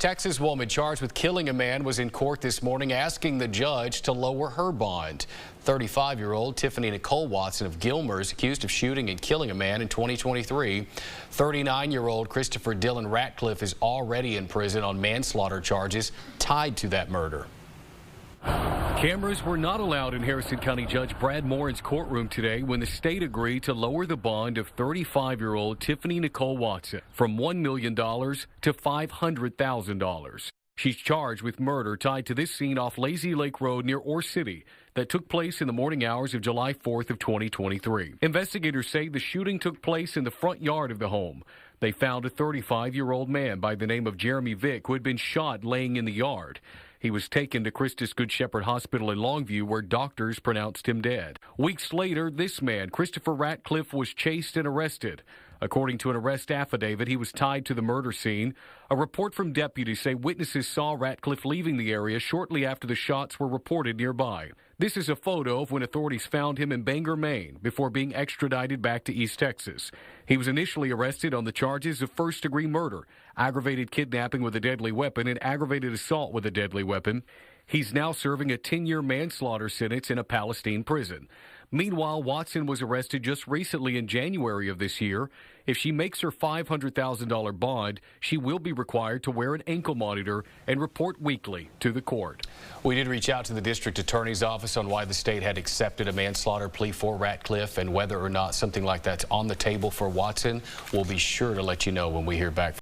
Texas woman charged with killing a man was in court this morning asking the judge to lower her bond. 35-year-old Tiffany Nicole Watson of Gilmer is accused of shooting and killing a man in 2023. 39-year-old Christopher Dylan Ratcliffe is already in prison on manslaughter charges tied to that murder. Cameras were not allowed in Harrison County Judge Brad Morin's courtroom today when the state agreed to lower the bond of 35-year-old Tiffany Nicole Watson from $1 million to $500,000. She's charged with murder tied to this scene off Lazy Lake Road near Ore City that took place in the morning hours of July 4th of 2023. Investigators say the shooting took place in the front yard of the home. They found a 35-year-old man by the name of Jeremy Vick who had been shot laying in the yard. He was taken to Christus Good Shepherd Hospital in Longview, where doctors pronounced him dead. Weeks later, this man, Christopher Ratcliffe, was chased and arrested. According to an arrest affidavit, he was tied to the murder scene. A report from deputies say witnesses saw Ratcliffe leaving the area shortly after the shots were reported nearby. This is a photo of when authorities found him in Bangor, Maine, before being extradited back to East Texas. He was initially arrested on the charges of first-degree murder, aggravated kidnapping with a deadly weapon, and aggravated assault with a deadly weapon. He's now serving a 10-year manslaughter sentence in a Palestine prison. Meanwhile, Watson was arrested just recently in January of this year. If she makes her $500,000 bond, she will be required to wear an ankle monitor and report weekly to the court. We did reach out to the district attorney's office on why the state had accepted a manslaughter plea for Ratcliffe and whether or not something like that's on the table for Watson. We'll be sure to let you know when we hear back.